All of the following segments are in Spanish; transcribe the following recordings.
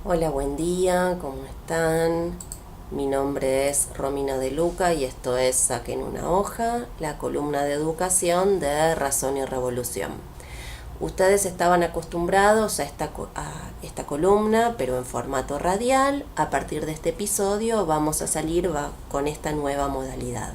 Hola, buen día, ¿cómo están? Mi nombre es Romina De Luca y esto es Saquen una hoja, la columna de educación de Razón y Revolución. Ustedes estaban acostumbrados a esta columna, pero en formato radial. A partir de este episodio vamos a salir con esta nueva modalidad.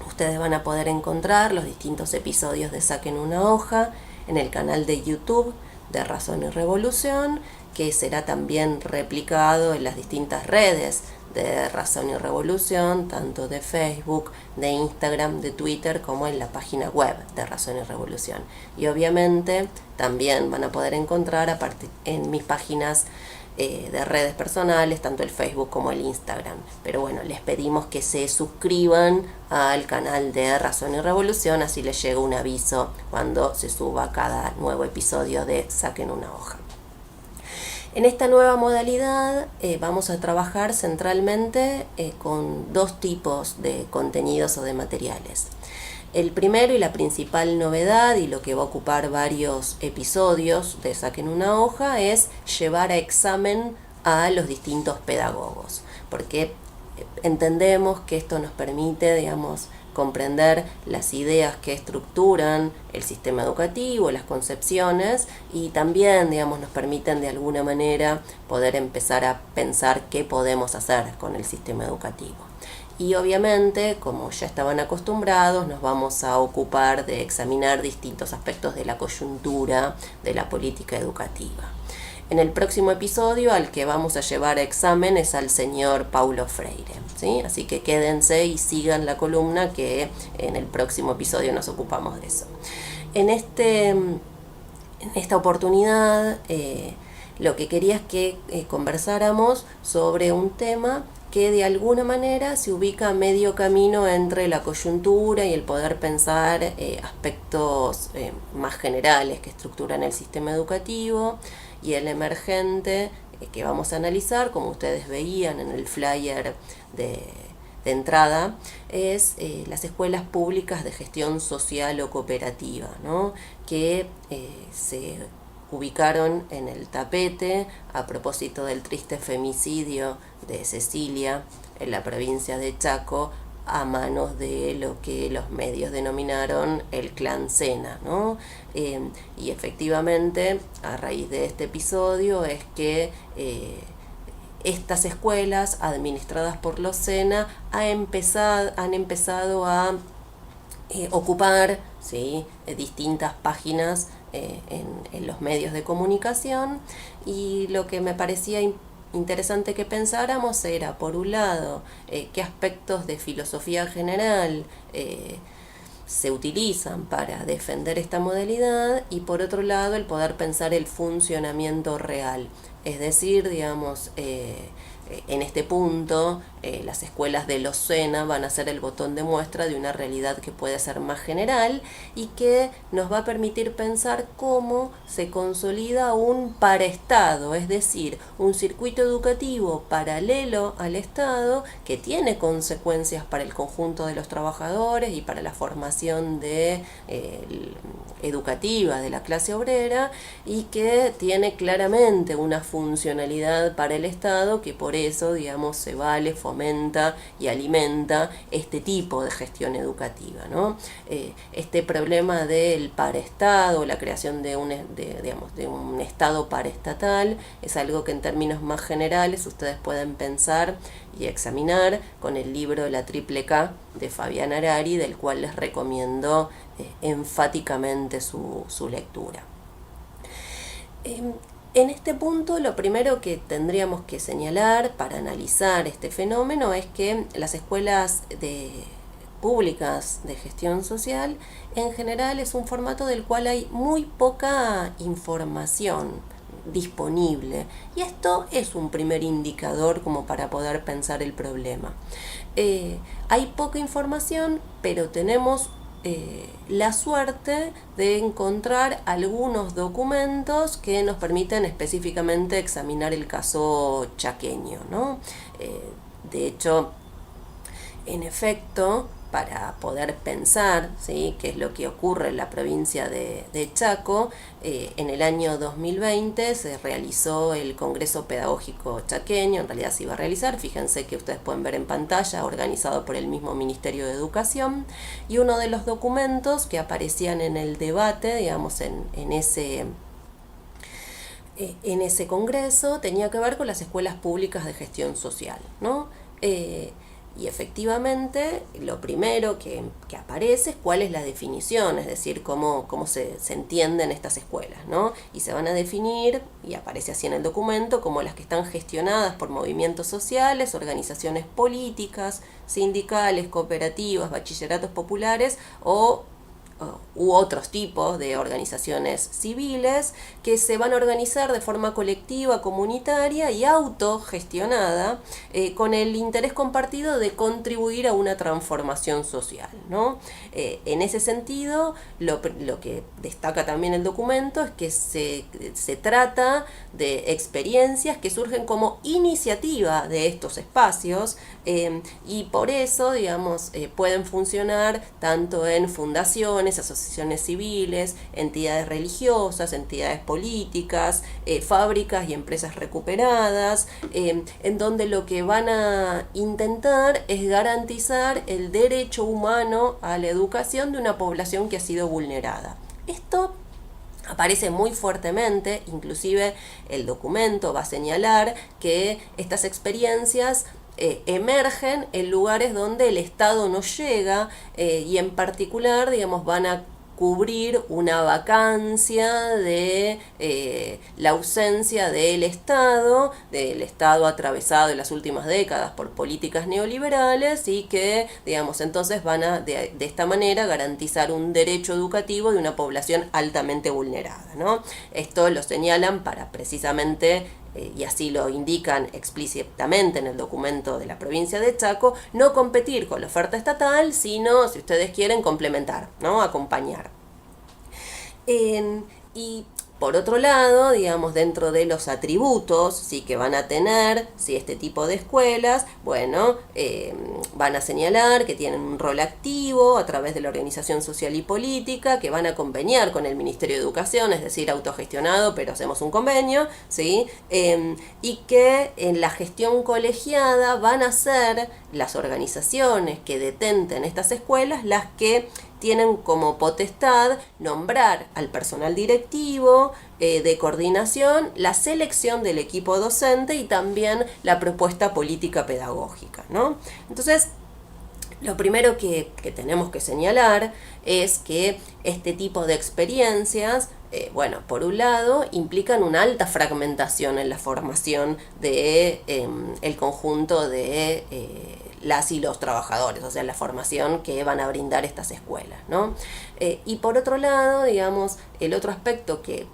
Ustedes van a poder encontrar los distintos episodios de Saquen una hoja en el canal de YouTube de Razón y Revolución, que será también replicado en las distintas redes de Razón y Revolución, tanto de Facebook, de Instagram, de Twitter, como en la página web de Razón y Revolución. Y obviamente también van a poder encontrar en mis páginas de redes personales, tanto el Facebook como el Instagram. Pero bueno, les pedimos que se suscriban al canal de Razón y Revolución, así les llega un aviso cuando se suba cada nuevo episodio de Saquen una hoja. En esta nueva modalidad vamos a trabajar centralmente con dos tipos de contenidos o de materiales. El primero y la principal novedad, y lo que va a ocupar varios episodios de Saquen una hoja, es llevar a examen a los distintos pedagogos, porque entendemos que esto nos permite, comprender las ideas que estructuran el sistema educativo, las concepciones, y también, nos permiten de alguna manera poder empezar a pensar qué podemos hacer con el sistema educativo. Y obviamente, como ya estaban acostumbrados, nos vamos a ocupar de examinar distintos aspectos de la coyuntura de la política educativa. En el próximo episodio al que vamos a llevar a examen es al señor Paulo Freire, ¿sí? Así que quédense y sigan la columna, que en el próximo episodio nos ocupamos de eso. En esta oportunidad lo que quería es que conversáramos sobre un tema que de alguna manera se ubica a medio camino entre la coyuntura y el poder pensar aspectos más generales que estructuran el sistema educativo, y el emergente que vamos a analizar, como ustedes veían en el flyer de entrada, es las escuelas públicas de gestión social o cooperativa, ¿no? Que se ubicaron en el tapete a propósito del triste femicidio de Cecilia en la provincia de Chaco, a manos de lo que los medios denominaron el clan Sena, ¿no? Y efectivamente, a raíz de este episodio es que estas escuelas administradas por los Sena han empezado a ocupar, ¿sí?, distintas páginas en los medios de comunicación. Y lo que me parecía interesante que pensáramos era, por un lado, qué aspectos de filosofía general se utilizan para defender esta modalidad, y por otro lado el poder pensar el funcionamiento real. Es decir, en este punto, las escuelas de los Sena van a ser el botón de muestra de una realidad que puede ser más general y que nos va a permitir pensar cómo se consolida un paraestado, es decir, un circuito educativo paralelo al Estado que tiene consecuencias para el conjunto de los trabajadores y para la formación educativa de la clase obrera, y que tiene claramente una funcionalidad para el Estado, que por eso, se vale, fomenta y alimenta este tipo de gestión educativa, ¿no? Este problema del paraestado, la creación de un Estado paraestatal, es algo que en términos más generales ustedes pueden pensar y examinar con el libro La Triple K de Fabián Harari, del cual les recomiendo enfáticamente su lectura. En este punto, lo primero que tendríamos que señalar para analizar este fenómeno es que las escuelas públicas de gestión social en general es un formato del cual hay muy poca información disponible, y esto es un primer indicador como para poder pensar el problema. Hay poca información, pero tenemos la suerte de encontrar algunos documentos que nos permiten específicamente examinar el caso chaqueño, ¿no? De hecho, en efecto, para poder pensar, ¿sí?, qué es lo que ocurre en la provincia de Chaco, en el año 2020 se realizó el Congreso Pedagógico Chaqueño. En realidad se iba a realizar, fíjense que ustedes pueden ver en pantalla, organizado por el mismo Ministerio de Educación, y uno de los documentos que aparecían en el debate, digamos, en ese congreso tenía que ver con las escuelas públicas de gestión social, ¿no? Y efectivamente lo primero que aparece es cuál es la definición, es decir, cómo se entienden estas escuelas, ¿no? Y se van a definir, y aparece así en el documento, como las que están gestionadas por movimientos sociales, organizaciones políticas, sindicales, cooperativas, bachilleratos populares u otros tipos de organizaciones civiles que se van a organizar de forma colectiva, comunitaria y autogestionada, con el interés compartido de contribuir a una transformación social, ¿no? En ese sentido, lo que destaca también el documento es que se trata de experiencias que surgen como iniciativa de estos espacios, y por eso, digamos, pueden funcionar tanto en fundaciones, asociaciones civiles, entidades religiosas, entidades políticas, fábricas y empresas recuperadas, en donde lo que van a intentar es garantizar el derecho humano a la educación de una población que ha sido vulnerada. Esto aparece muy fuertemente, inclusive el documento va a señalar que estas experiencias emergen en lugares donde el Estado no llega, y en particular, digamos, van a cubrir una vacancia de la ausencia del Estado atravesado en las últimas décadas por políticas neoliberales, y que, digamos, entonces van a de esta manera garantizar un derecho educativo de una población altamente vulnerada, ¿no? Esto lo señalan para precisamente, y así lo indican explícitamente en el documento de la provincia de Chaco, no competir con la oferta estatal, sino, si ustedes quieren, complementar, ¿no? Acompañar. Y por otro lado, digamos, dentro de los atributos, sí, que van a tener, sí, este tipo de escuelas, bueno, van a señalar que tienen un rol activo a través de la organización social y política, que van a conveniar con el Ministerio de Educación, es decir, autogestionado, pero hacemos un convenio, ¿sí? Y que en la gestión colegiada van a ser las organizaciones que detenten estas escuelas las que tienen como potestad nombrar al personal directivo, de coordinación, la selección del equipo docente y también la propuesta política pedagógica, ¿no? Entonces, lo primero que tenemos que señalar es que este tipo de experiencias, bueno, por un lado, implican una alta fragmentación en la formación de el conjunto de las y los trabajadores, o sea, la formación que van a brindar estas escuelas, ¿no? Y por otro lado, digamos, el otro aspecto que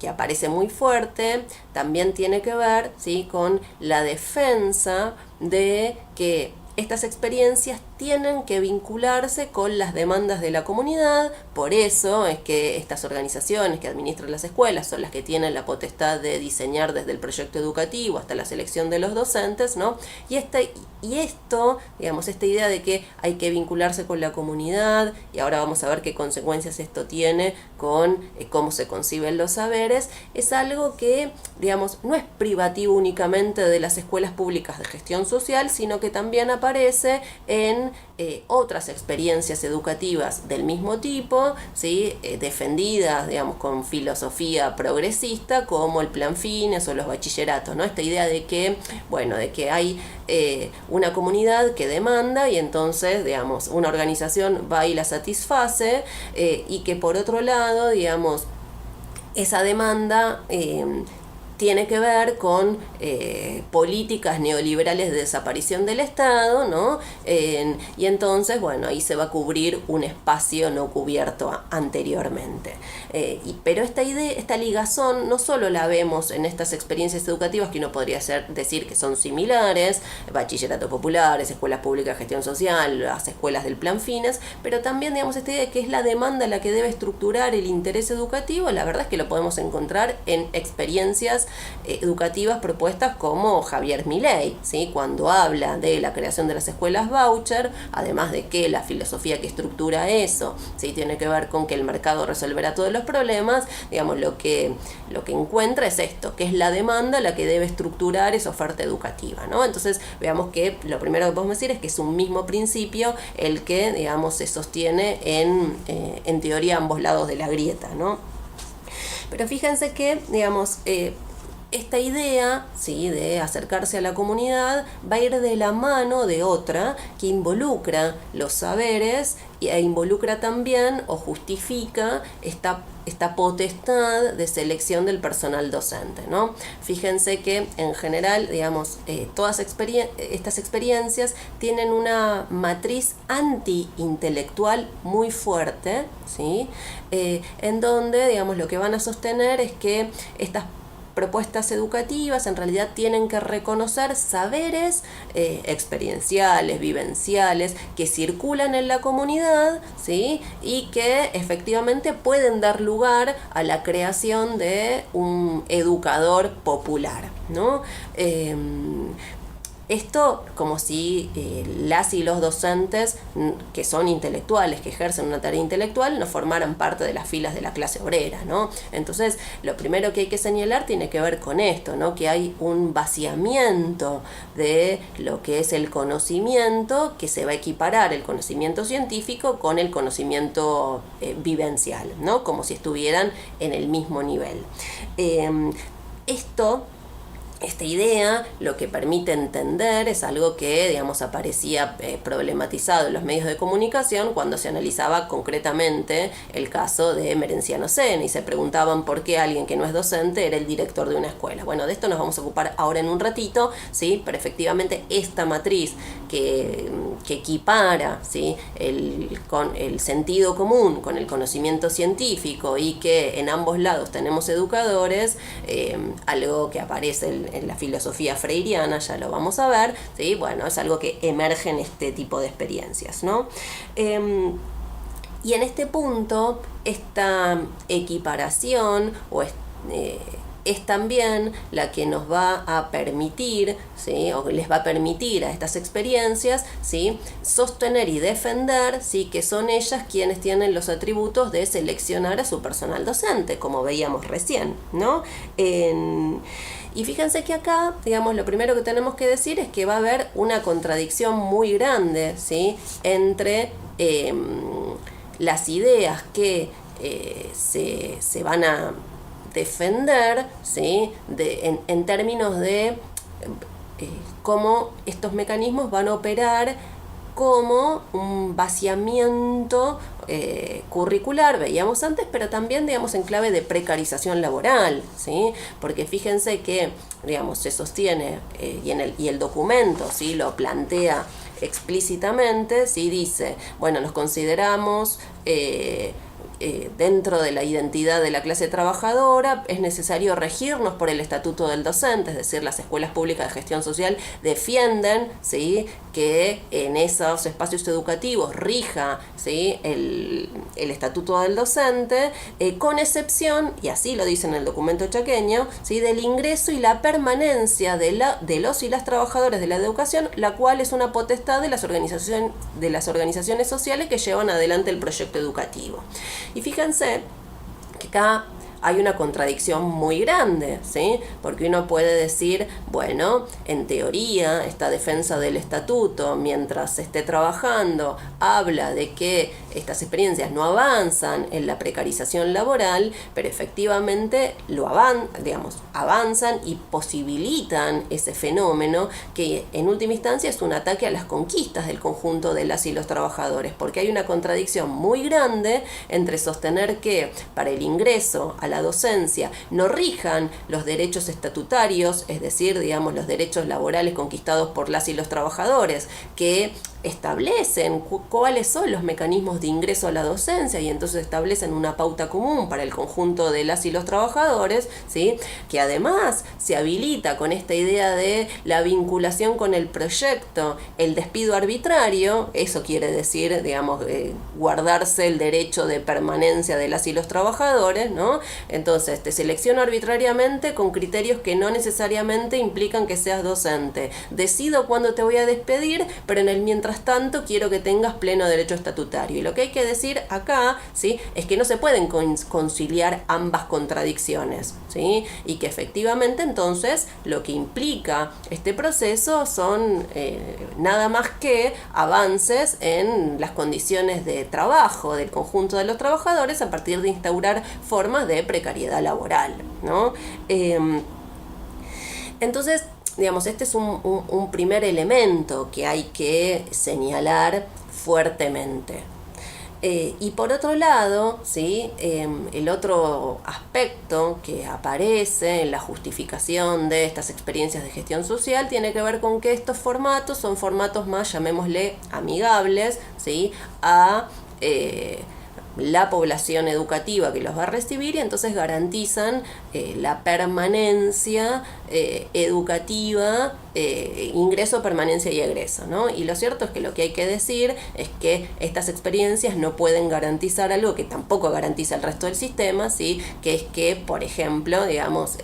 aparece muy fuerte también tiene que ver, ¿sí?, con la defensa de que estas experiencias tienen que vincularse con las demandas de la comunidad. Por eso es que estas organizaciones que administran las escuelas son las que tienen la potestad de diseñar desde el proyecto educativo hasta la selección de los docentes, ¿no? Y esto, digamos, esta idea de que hay que vincularse con la comunidad, y ahora vamos a ver qué consecuencias esto tiene con cómo se conciben los saberes, es algo que, digamos, no es privativo únicamente de las escuelas públicas de gestión social, sino que también aparece en otras experiencias educativas del mismo tipo, ¿sí?, defendidas, digamos, con filosofía progresista, como el Plan Fines o los bachilleratos, ¿no? Esta idea de que, bueno, de que hay una comunidad que demanda y entonces, digamos, una organización va y la satisface, y que por otro lado, digamos, esa demanda tiene que ver con políticas neoliberales de desaparición del Estado, ¿no? Y entonces, bueno, ahí se va a cubrir un espacio no cubierto anteriormente. Pero esta ligazón no solo la vemos en estas experiencias educativas, que uno podría decir que son similares, bachillerato populares, escuelas públicas de gestión social, las escuelas del Plan Fines, pero también, digamos, esta idea de que es la demanda la que debe estructurar el interés educativo. La verdad es que lo podemos encontrar en experiencias educativas propuestas como Javier Milei, ¿sí? Cuando habla de la creación de las escuelas voucher, además de que la filosofía que estructura eso, ¿sí? Tiene que ver con que el mercado resolverá todos los problemas, digamos, lo que encuentra es esto, que es la demanda la que debe estructurar esa oferta educativa, ¿no? Entonces veamos que lo primero que podemos decir es que es un mismo principio el que, digamos, se sostiene en teoría ambos lados de la grieta, ¿no? Pero fíjense que, digamos, esta idea, ¿sí?, de acercarse a la comunidad va a ir de la mano de otra que involucra los saberes e involucra también o justifica esta potestad de selección del personal docente, ¿no? Fíjense que en general, digamos, todas estas experiencias tienen una matriz anti-intelectual muy fuerte, ¿sí? En donde, digamos, lo que van a sostener es que estas propuestas educativas en realidad tienen que reconocer saberes experienciales, vivenciales, que circulan en la comunidad, ¿sí? Y que efectivamente pueden dar lugar a la creación de un educador popular, ¿no? Esto como si las y los docentes que son intelectuales, que ejercen una tarea intelectual, no formaran parte de las filas de la clase obrera, ¿no? Entonces, lo primero que hay que señalar tiene que ver con esto, ¿no? Que hay un vaciamiento de lo que es el conocimiento, que se va a equiparar el conocimiento científico con el conocimiento vivencial, ¿no? Como si estuvieran en el mismo nivel. Esta idea lo que permite entender es algo que, digamos, aparecía problematizado en los medios de comunicación cuando se analizaba concretamente el caso de Merenciano Sena y se preguntaban por qué alguien que no es docente era el director de una escuela. Bueno, de esto nos vamos a ocupar ahora en un ratito, ¿sí? Pero efectivamente esta matriz que equipara, ¿sí?, con el sentido común, con el conocimiento científico y que en ambos lados tenemos educadores, algo que aparece en la filosofía freiriana, ya lo vamos a ver, ¿sí? Bueno, es algo que emerge en este tipo de experiencias, ¿no? Y en este punto, esta equiparación es también la que nos va a permitir, ¿sí?, o les va a permitir a estas experiencias, ¿sí?, sostener y defender, ¿sí?, que son ellas quienes tienen los atributos de seleccionar a su personal docente, como veíamos recién, ¿no? Y fíjense que acá, digamos, lo primero que tenemos que decir es que va a haber una contradicción muy grande, ¿sí?, entre las ideas que se van a defender, ¿sí?, en términos de cómo estos mecanismos van a operar como un vaciamiento curricular, veíamos antes, pero también, digamos, en clave de precarización laboral, ¿sí? Porque fíjense que, digamos, se sostiene y el documento, ¿sí?, lo plantea explícitamente, ¿sí?, dice, bueno, nos consideramos dentro de la identidad de la clase trabajadora, es necesario regirnos por el estatuto del docente, es decir, las escuelas públicas de gestión social defienden, ¿sí?, que en esos espacios educativos rija, ¿sí?, el estatuto del docente, con excepción, y así lo dice en el documento chaqueño, ¿sí?, del ingreso y la permanencia de los y las trabajadores de la educación, la cual es una potestad de las organizaciones sociales que llevan adelante el proyecto educativo. Y fíjense que acá hay una contradicción muy grande, ¿sí? Porque uno puede decir, bueno, en teoría, esta defensa del estatuto, mientras se esté trabajando, habla de que estas experiencias no avanzan en la precarización laboral, pero efectivamente avanzan y posibilitan ese fenómeno que en última instancia es un ataque a las conquistas del conjunto de las y los trabajadores, porque hay una contradicción muy grande entre sostener que para el ingreso a la docencia no rijan los derechos estatutarios, es decir, digamos, los derechos laborales conquistados por las y los trabajadores, que establecen cuáles son los mecanismos de ingreso a la docencia y entonces establecen una pauta común para el conjunto de las y los trabajadores, ¿sí? Que además se habilita con esta idea de la vinculación con el proyecto, el despido arbitrario. Eso quiere decir, digamos, guardarse el derecho de permanencia de las y los trabajadores, ¿no? Entonces te selecciono arbitrariamente con criterios que no necesariamente implican que seas docente. Decido cuándo te voy a despedir, pero en el mientras tanto quiero que tengas pleno derecho estatutario. Y lo que hay que decir acá, ¿sí? Es que no se pueden conciliar ambas contradicciones, ¿sí? Y que efectivamente entonces lo que implica este proceso son nada más que avances en las condiciones de trabajo del conjunto de los trabajadores a partir de instaurar formas de precariedad laboral, ¿no? Entonces, digamos, este es un primer elemento que hay que señalar fuertemente. Y por otro lado, ¿sí? El otro aspecto que aparece en la justificación de estas experiencias de gestión social tiene que ver con que estos formatos son formatos más, llamémosle, amigables, ¿sí? A la población educativa que los va a recibir, y entonces garantizan la permanencia educativa, ingreso, permanencia y egreso, ¿no? Y lo cierto es que lo que hay que decir es que estas experiencias no pueden garantizar algo que tampoco garantiza el resto del sistema, ¿sí? Que es que, por ejemplo, digamos,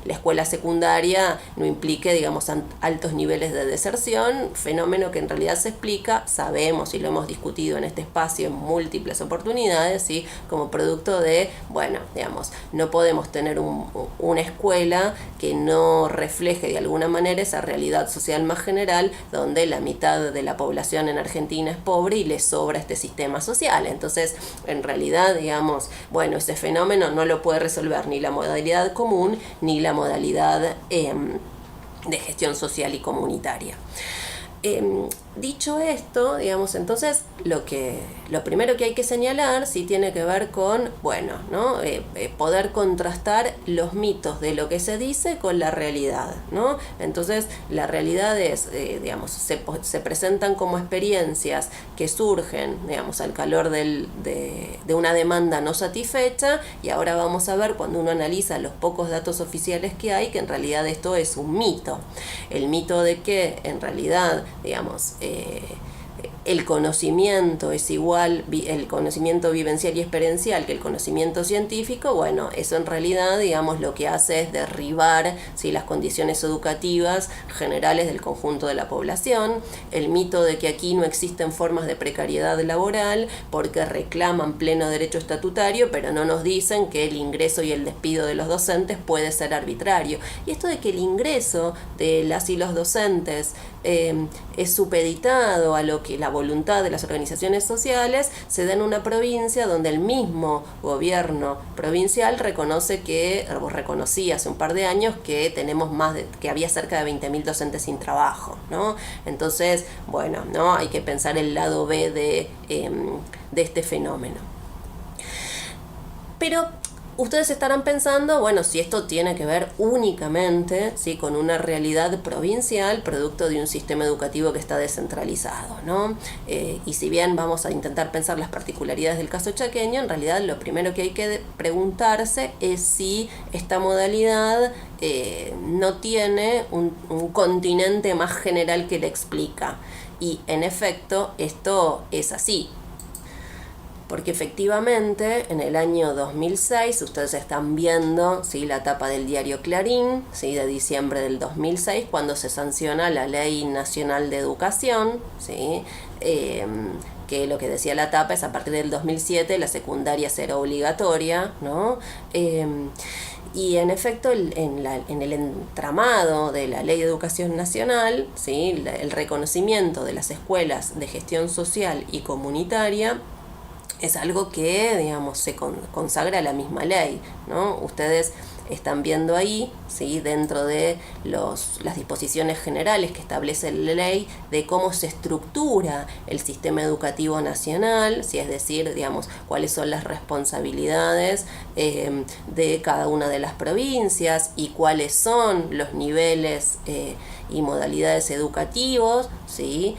la escuela secundaria no implique, digamos, altos niveles de deserción, fenómeno que en realidad se explica, sabemos y lo hemos discutido en este espacio en múltiples oportunidades, ¿sí? Como producto de, bueno, digamos, no podemos tener una escuela que no refleje de alguna manera esa realidad social más general, donde la mitad de la población en Argentina es pobre y le sobra este sistema social. Entonces, en realidad, digamos, bueno, ese fenómeno no lo puede resolver ni la modalidad común ni la modalidad de gestión social y comunitaria. Dicho esto, digamos, entonces lo primero que hay que señalar sí tiene que ver con, bueno, ¿no? Poder contrastar los mitos de lo que se dice con la realidad, ¿no? Entonces la realidad es, digamos, se presentan como experiencias que surgen, digamos, al calor de una demanda no satisfecha, y ahora vamos a ver, cuando uno analiza los pocos datos oficiales que hay, que en realidad esto es un mito. El mito de que en realidad, digamos, el conocimiento es igual, el conocimiento vivencial y experiencial, que el conocimiento científico, bueno, eso en realidad, digamos, lo que hace es derribar, ¿sí?, las condiciones educativas generales del conjunto de la población. El mito de que aquí no existen formas de precariedad laboral porque reclaman pleno derecho estatutario, pero no nos dicen que el ingreso y el despido de los docentes puede ser arbitrario. Y esto de que el ingreso de las y los docentes es supeditado a lo que la voluntad de las organizaciones sociales, se da en una provincia donde el mismo gobierno provincial reconocía hace un par de años que tenemos que había cerca de 20.000 docentes sin trabajo, ¿no? Entonces, bueno, ¿no? Hay que pensar el lado B de este fenómeno. Pero ustedes estarán pensando, bueno, si esto tiene que ver únicamente, ¿sí?, con una realidad provincial, producto de un sistema educativo que está descentralizado, ¿no? Y si bien vamos a intentar pensar las particularidades del caso chaqueño, en realidad lo primero que hay que preguntarse es si esta modalidad no tiene un continente más general que le explica. Y en efecto, esto es así. Porque efectivamente en el año 2006, ustedes están viendo, ¿sí?, la tapa del diario Clarín, ¿sí?, de diciembre del 2006, cuando se sanciona la Ley Nacional de Educación, ¿sí?, que lo que decía la tapa es: a partir del 2007 la secundaria será obligatoria, ¿no? Y en efecto, en el entramado de la Ley de Educación Nacional, ¿sí?, el reconocimiento de las escuelas de gestión social y comunitaria es algo que, digamos, se consagra a la misma ley, ¿no? Ustedes están viendo ahí, ¿sí?, dentro de las disposiciones generales que establece la ley, de cómo se estructura el sistema educativo nacional, ¿sí?, es decir, digamos, cuáles son las responsabilidades de cada una de las provincias y cuáles son los niveles y modalidades educativos, ¿sí?,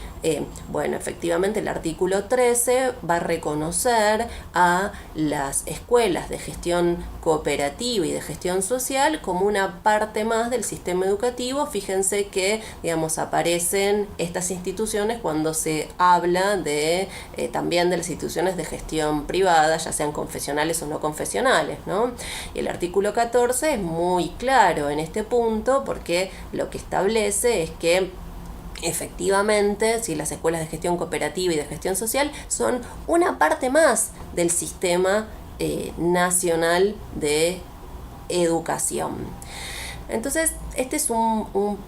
Bueno, efectivamente el artículo 13 va a reconocer a las escuelas de gestión cooperativa y de gestión social como una parte más del sistema educativo. Fíjense que, digamos, aparecen estas instituciones cuando se habla de también de las instituciones de gestión privada, ya sean confesionales o no confesionales, ¿no? Y el artículo 14 es muy claro en este punto porque lo que establece es que efectivamente, si las escuelas de gestión cooperativa y de gestión social son una parte más del sistema nacional de educación. Entonces, este es un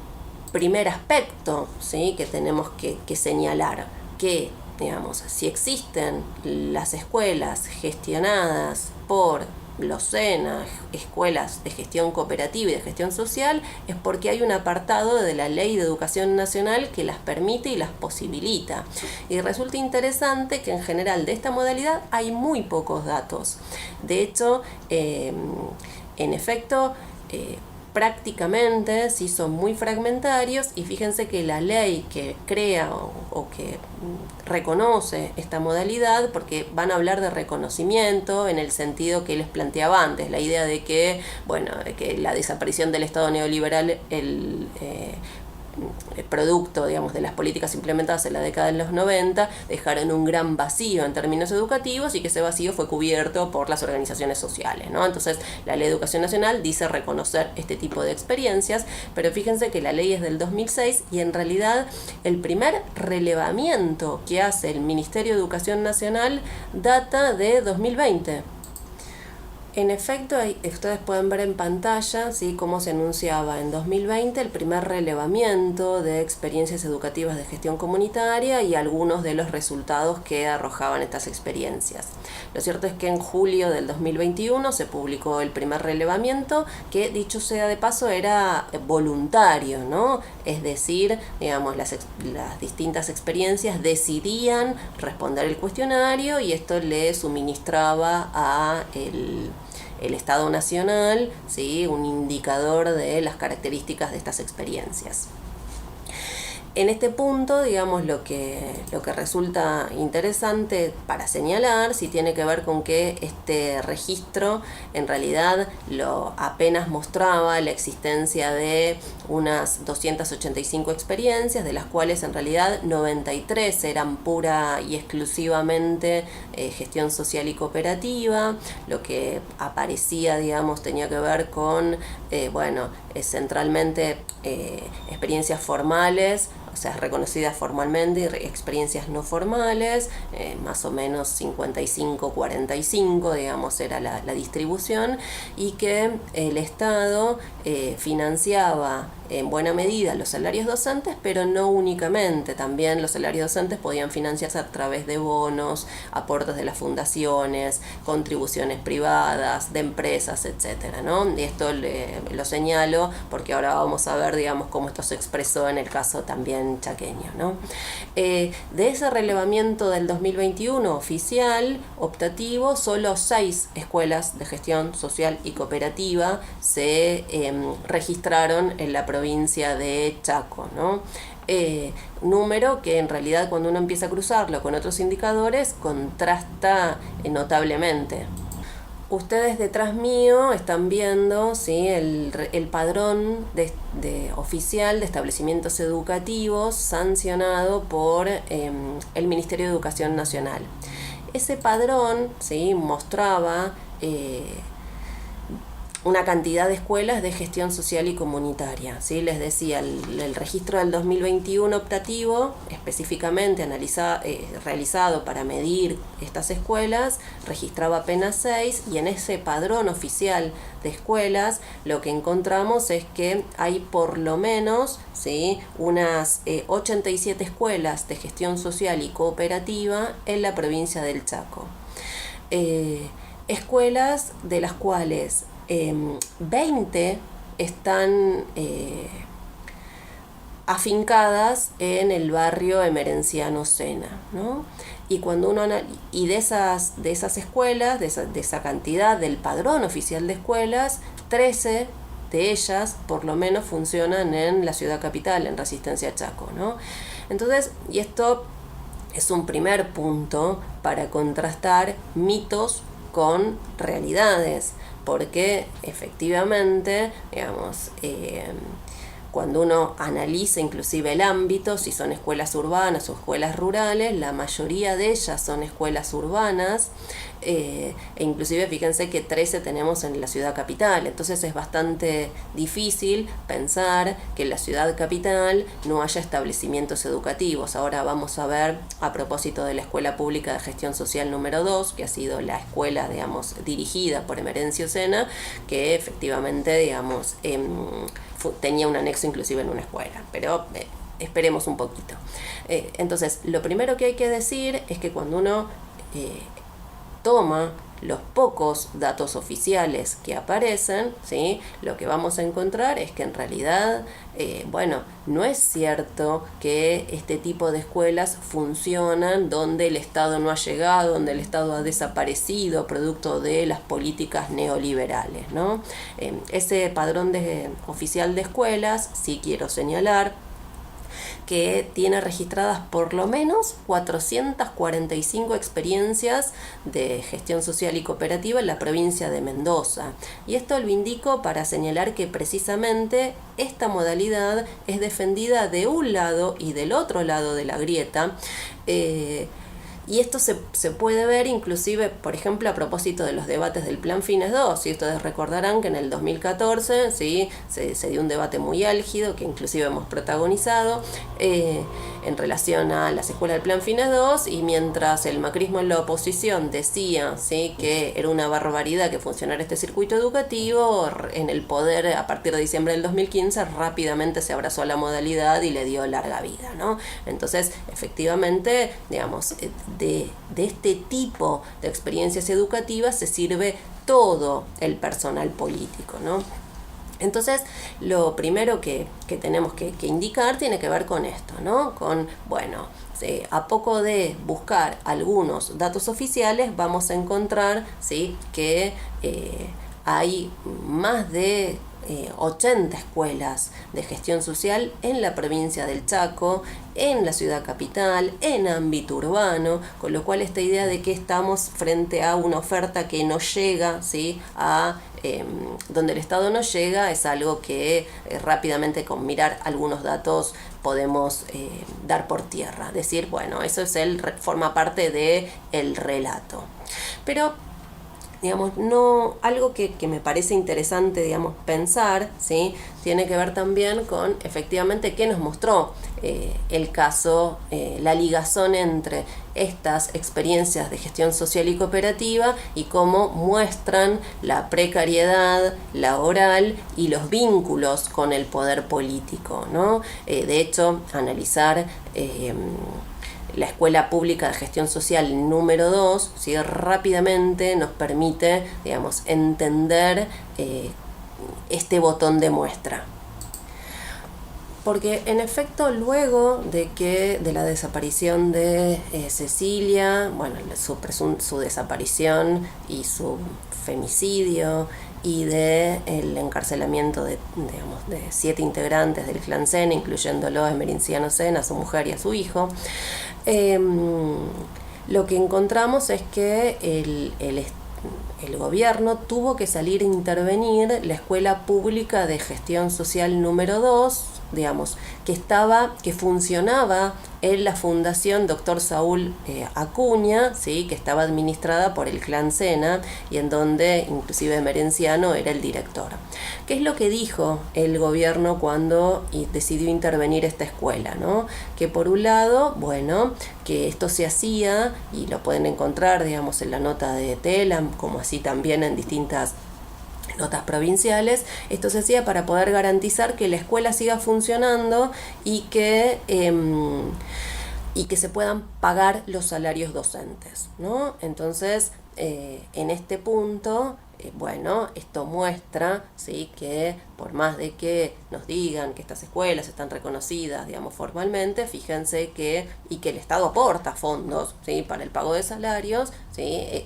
primer aspecto, ¿sí?, que tenemos que señalar, que, digamos, si existen las escuelas gestionadas por los SENA, escuelas de gestión cooperativa y de gestión social, es porque hay un apartado de la Ley de Educación Nacional que las permite y las posibilita. Y resulta interesante que en general de esta modalidad hay muy pocos datos. De hecho, en efecto, prácticamente sí son muy fragmentarios, y fíjense que la ley que crea o que reconoce esta modalidad, porque van a hablar de reconocimiento en el sentido que les planteaba antes, la idea de que, bueno, de que la desaparición del Estado neoliberal, el producto, digamos, de las políticas implementadas en la década de los 90, dejaron un gran vacío en términos educativos, y que ese vacío fue cubierto por las organizaciones sociales, ¿no? Entonces, la Ley de Educación Nacional dice reconocer este tipo de experiencias, pero fíjense que la ley es del 2006 y en realidad el primer relevamiento que hace el Ministerio de Educación Nacional data de 2020. En efecto, ustedes pueden ver en pantalla, ¿sí?, cómo se anunciaba en 2020 el primer relevamiento de experiencias educativas de gestión comunitaria y algunos de los resultados que arrojaban estas experiencias. Lo cierto es que en julio del 2021 se publicó el primer relevamiento, que, dicho sea de paso, era voluntario, ¿no? Es decir, digamos, las distintas experiencias decidían responder el cuestionario y esto le suministraba a el Estado Nacional, ¿sí?, un indicador de las características de estas experiencias. En este punto, digamos, lo que resulta interesante para señalar, si tiene que ver con que este registro en realidad lo apenas mostraba la existencia de unas 285 experiencias, de las cuales en realidad 93 eran pura y exclusivamente gestión social y cooperativa. Lo que aparecía, digamos, tenía que ver con, centralmente experiencias formales, o sea, reconocidas formalmente, y experiencias no formales, más o menos 55-45, digamos, era la distribución, y que el Estado financiaba en buena medida los salarios docentes, pero no únicamente. También los salarios docentes podían financiarse a través de bonos, aportes de las fundaciones, contribuciones privadas, de empresas, etcétera, ¿no? Y esto lo señalo porque ahora vamos a ver, digamos, cómo esto se expresó en el caso también chaqueño, ¿no? De ese relevamiento del 2021 oficial, optativo, solo 6 escuelas de gestión social y cooperativa se registraron en la provincia de Chaco, ¿no? Número que en realidad, cuando uno empieza a cruzarlo con otros indicadores, contrasta notablemente. Ustedes detrás mío están viendo, ¿sí?, el padrón de oficial de establecimientos educativos sancionado por el Ministerio de Educación Nacional. Ese padrón, ¿sí?, mostraba una cantidad de escuelas de gestión social y comunitaria, ¿sí? Les decía, el registro del 2021 optativo, específicamente realizado para medir estas escuelas, registraba apenas 6, y en ese padrón oficial de escuelas lo que encontramos es que hay por lo menos, ¿sí?, unas 87 escuelas de gestión social y cooperativa en la provincia del Chaco. Escuelas de las cuales 20 están afincadas en el barrio emerenciano Sena, ¿no? Y cuando uno y de esas escuelas, de esa cantidad del padrón oficial de escuelas, 13 de ellas por lo menos funcionan en la ciudad capital, en Resistencia Chaco, ¿no? Entonces, y esto es un primer punto para contrastar mitos con realidades, porque efectivamente, digamos, cuando uno analiza inclusive el ámbito, si son escuelas urbanas o escuelas rurales, la mayoría de ellas son escuelas urbanas, e inclusive fíjense que 13 tenemos en la ciudad capital, entonces es bastante difícil pensar que en la ciudad capital no haya establecimientos educativos. Ahora vamos a ver, a propósito de la Escuela Pública de Gestión Social número 2, que ha sido la escuela, digamos, dirigida por Emerencio Sena, que efectivamente, digamos, tenía un anexo inclusive en una escuela, pero esperemos un poquito. Entonces, lo primero que hay que decir es que cuando uno toma los pocos datos oficiales que aparecen, ¿sí?, lo que vamos a encontrar es que en realidad, no es cierto que este tipo de escuelas funcionan donde el Estado no ha llegado, donde el Estado ha desaparecido producto de las políticas neoliberales, ¿no? Ese padrón oficial de escuelas, sí quiero señalar, que tiene registradas por lo menos 445 experiencias de gestión social y cooperativa en la provincia de Mendoza. Y esto lo indico para señalar que precisamente esta modalidad es defendida de un lado y del otro lado de la grieta. Y esto se puede ver inclusive, por ejemplo, a propósito de los debates del Plan Fines 2. Y ustedes recordarán que en el 2014, ¿sí?, se dio un debate muy álgido que inclusive hemos protagonizado en relación a las escuelas del Plan Fines 2, y mientras el macrismo en la oposición decía, ¿sí?, que era una barbaridad que funcionara este circuito educativo, en el poder a partir de diciembre del 2015 rápidamente se abrazó a la modalidad y le dio larga vida, ¿no? Entonces, efectivamente, digamos, de este tipo de experiencias educativas se sirve todo el personal político, ¿no? Entonces, lo primero que tenemos que indicar tiene que ver con esto, ¿no? Con, a poco de buscar algunos datos oficiales, vamos a encontrar, ¿sí?, que hay más de 80 escuelas de gestión social en la provincia del Chaco, en la ciudad capital, en ámbito urbano, con lo cual esta idea de que estamos frente a una oferta que no llega, ¿sí?, a donde el Estado no llega, es algo que rápidamente con mirar algunos datos podemos dar por tierra, decir, eso forma parte del relato. Pero digamos, no, algo que me parece interesante, digamos, pensar, ¿sí?, tiene que ver también con efectivamente qué nos mostró el caso, la ligazón entre estas experiencias de gestión social y cooperativa y cómo muestran la precariedad laboral y los vínculos con el poder político, ¿no? De hecho, analizar la Escuela Pública de Gestión Social número 2, ¿sí?, rápidamente nos permite, digamos, entender este botón de muestra. Porque en efecto, luego de la desaparición de Cecilia, su desaparición y su femicidio, y de el encarcelamiento de 7 integrantes del clan Sena, incluyéndolo a Emerenciano Sena, a su mujer y a su hijo, lo que encontramos es que el gobierno tuvo que salir a intervenir la Escuela Pública de Gestión Social número 2, digamos, que funcionaba en la Fundación Dr. Saúl Acuña, ¿sí?, que estaba administrada por el clan Sena y en donde inclusive Emerenciano era el director. ¿Qué es lo que dijo el gobierno cuando decidió intervenir esta escuela, ¿no? Que por un lado, que esto se hacía, y lo pueden encontrar, digamos, en la nota de Telam, como así también en distintas notas provinciales, esto se hacía para poder garantizar que la escuela siga funcionando y que se puedan pagar los salarios docentes, ¿no? Entonces, en este punto, esto muestra, ¿sí?, que por más de que nos digan que estas escuelas están reconocidas, digamos, formalmente, fíjense que el Estado aporta fondos, ¿sí?, para el pago de salarios, ¿sí?,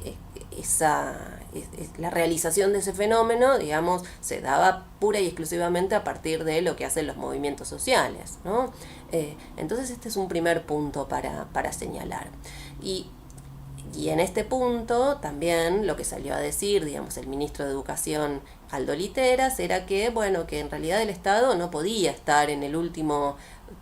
la realización de ese fenómeno, digamos, se daba pura y exclusivamente a partir de lo que hacen los movimientos sociales, ¿no? Entonces este es un primer punto para señalar. Y en este punto también lo que salió a decir, digamos, el ministro de Educación, Aldo Literas, era que, bueno, que en realidad el Estado no podía estar en el último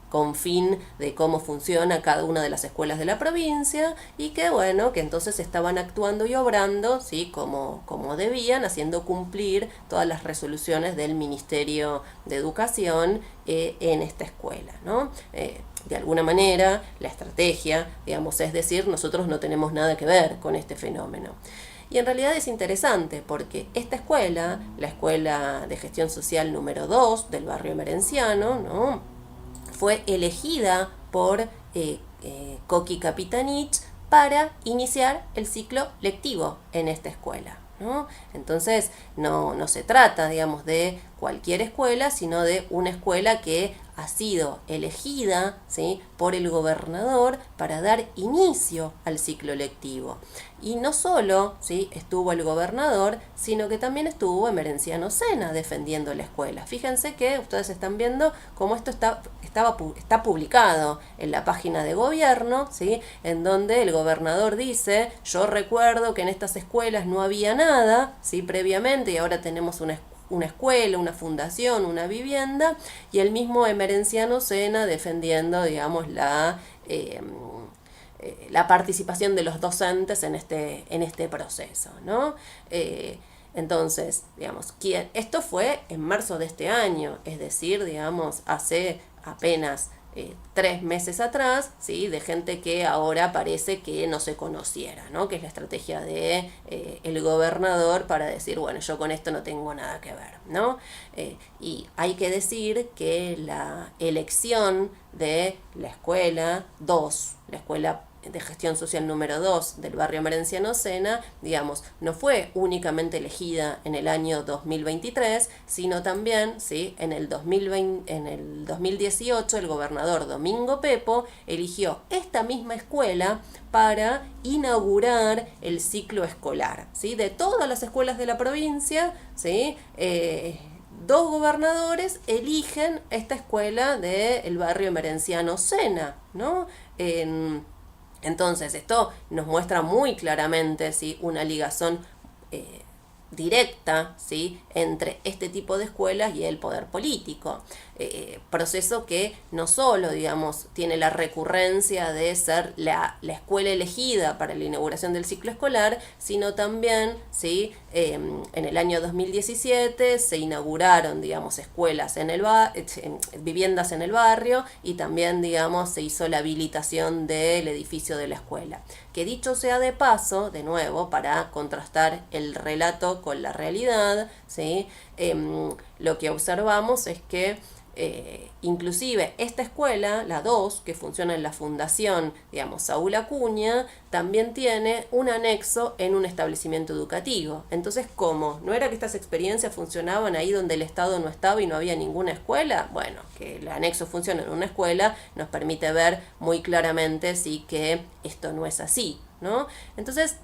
confín de cómo funciona cada una de las escuelas de la provincia y que, bueno, que entonces estaban actuando y obrando, ¿sí?, como debían, haciendo cumplir todas las resoluciones del Ministerio de Educación en esta escuela, ¿no? De alguna manera, la estrategia, digamos, es decir, nosotros no tenemos nada que ver con este fenómeno. Y en realidad es interesante porque esta escuela, la Escuela de Gestión Social número 2 del barrio Emerenciano, ¿no?, fue elegida por Coqui Capitanich para iniciar el ciclo lectivo en esta escuela, ¿no? Entonces no se trata, digamos, de cualquier escuela, sino de una escuela que ha sido elegida, ¿sí?, por el gobernador para dar inicio al ciclo lectivo. Y no solo, ¿sí?, estuvo el gobernador, sino que también estuvo Emerenciano Sena defendiendo la escuela. Fíjense que ustedes están viendo cómo esto está publicado en la página de gobierno, ¿sí?, en donde el gobernador dice: yo recuerdo que en estas escuelas no había nada, ¿sí?, previamente, y ahora tenemos una escuela, una fundación, una vivienda, y el mismo Emerenciano Sena defendiendo, digamos, la participación de los docentes en este proceso, ¿no? Entonces, digamos, esto fue en marzo de este año, es decir, digamos, hace apenas 3 meses atrás, ¿sí?, de gente que ahora parece que no se conociera, ¿no?, que es la estrategia de el gobernador para decir, bueno, yo con esto no tengo nada que ver, ¿no? Y hay que decir que la elección de la escuela 2, la escuela de gestión social número 2 del barrio Emerenciano Sena, digamos, no fue únicamente elegida en el año 2023, sino también, ¿sí?, en el 2018 el gobernador Domingo Pepo eligió esta misma escuela para inaugurar el ciclo escolar, ¿sí?, de todas las escuelas de la provincia, ¿sí? 2 gobernadores eligen esta escuela del barrio Emerenciano Sena, ¿no? Entonces, esto nos muestra muy claramente, ¿sí?, una ligación directa, ¿sí?, entre este tipo de escuelas y el poder político. Proceso que no solo, digamos, tiene la recurrencia de ser la escuela elegida para la inauguración del ciclo escolar, sino también, ¿sí?, en el año 2017 se inauguraron, digamos, escuelas viviendas en el barrio, y también, digamos, se hizo la habilitación del edificio de la escuela. Que dicho sea de paso, de nuevo, para contrastar el relato con la realidad, ¿sí?, lo que observamos es que inclusive esta escuela, la 2, que funciona en la fundación, digamos, Saúl Acuña, también tiene un anexo en un establecimiento educativo. Entonces, ¿cómo? ¿No era que estas experiencias funcionaban ahí donde el Estado no estaba y no había ninguna escuela? Bueno, que el anexo funcione en una escuela nos permite ver muy claramente, sí, que esto no es así, ¿no? Entonces,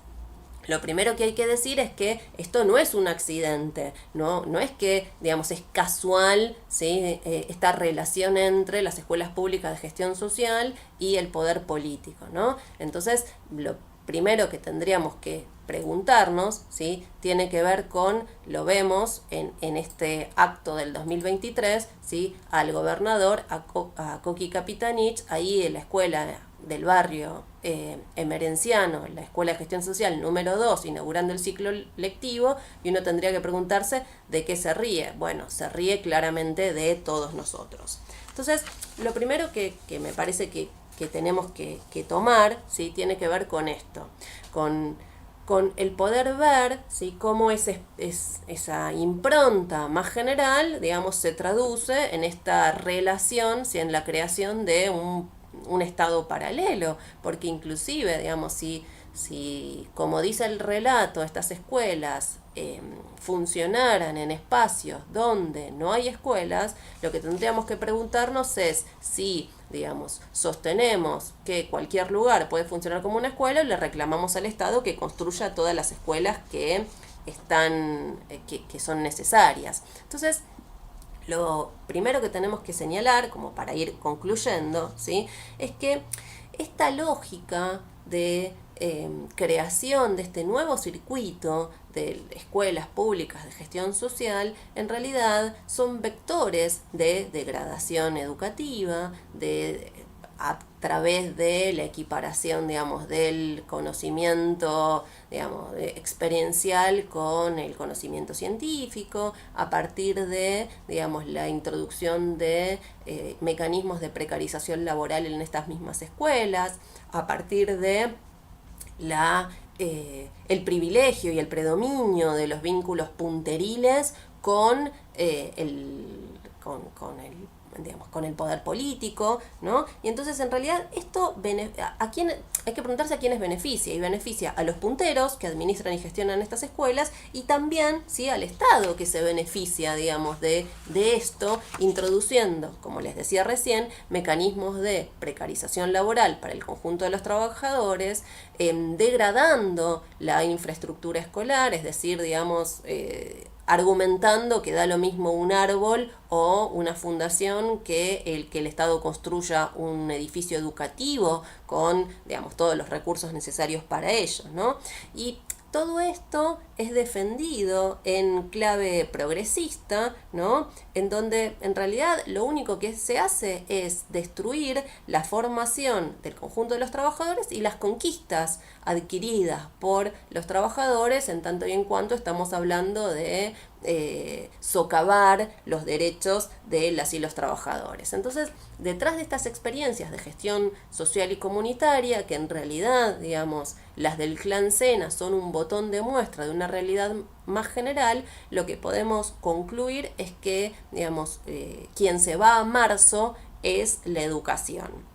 lo primero que hay que decir es que esto no es un accidente, no es que, digamos, es casual, ¿sí?, esta relación entre las escuelas públicas de gestión social y el poder político, ¿no? Entonces, lo primero que tendríamos que preguntarnos, ¿sí?, tiene que ver con, lo vemos en este acto del 2023, ¿sí?, al gobernador, a Coqui Capitanich, ahí en la escuela del barrio Emerenciano, la Escuela de Gestión Social número 2, inaugurando el ciclo lectivo, y uno tendría que preguntarse de qué se ríe. Bueno, se ríe claramente de todos nosotros. Entonces, lo primero que me parece que tenemos que tomar, ¿sí?, tiene que ver con esto, con el poder ver, ¿sí?, cómo esa impronta más general, digamos, se traduce en esta relación, ¿sí?, en la creación de un estado paralelo, porque inclusive, digamos, si si, como dice el relato, estas escuelas funcionaran en espacios donde no hay escuelas, lo que tendríamos que preguntarnos es si, digamos, sostenemos que cualquier lugar puede funcionar como una escuela, le reclamamos al Estado que construya todas las escuelas que están, que son necesarias. Entonces, lo primero que tenemos que señalar, como para ir concluyendo, ¿sí?, es que esta lógica de creación de este nuevo circuito de escuelas públicas de gestión social, en realidad son vectores de degradación educativa, a través de la equiparación, digamos, del conocimiento, digamos, experiencial con el conocimiento científico, a partir de, digamos, la introducción de mecanismos de precarización laboral en estas mismas escuelas, a partir de el privilegio y el predominio de los vínculos punteriles con con el poder político, ¿no? Y entonces en realidad esto a quién hay que preguntarse a quiénes beneficia, y beneficia a los punteros que administran y gestionan estas escuelas, y también, ¿sí?, al Estado, que se beneficia, digamos, de esto, introduciendo, como les decía recién, mecanismos de precarización laboral para el conjunto de los trabajadores, degradando la infraestructura escolar, es decir, digamos, argumentando que da lo mismo un árbol o una fundación que el Estado construya un edificio educativo con, digamos, todos los recursos necesarios para ello, ¿no? Y todo esto es defendido en clave progresista, ¿no?, en donde en realidad lo único que se hace es destruir la formación del conjunto de los trabajadores y las conquistas adquiridas por los trabajadores, en tanto y en cuanto estamos hablando de socavar los derechos de las y los trabajadores. Entonces, detrás de estas experiencias de gestión social y comunitaria, que en realidad, digamos, las del Clan Sena son un botón de muestra de una realidad más general, lo que podemos concluir es que, digamos, quien se va a marzo es la educación.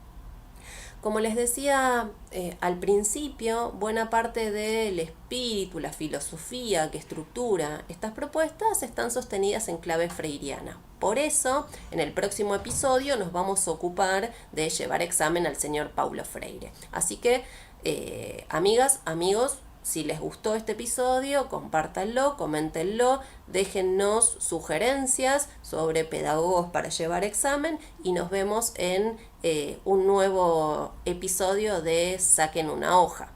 Como les decía al principio, buena parte del espíritu, la filosofía que estructura estas propuestas están sostenidas en clave freiriana. Por eso, en el próximo episodio nos vamos a ocupar de llevar examen al señor Paulo Freire. Así que, amigas, amigos, si les gustó este episodio, compártanlo, coméntenlo, déjennos sugerencias sobre pedagogos para llevar examen y nos vemos en un nuevo episodio de Saquen una hoja.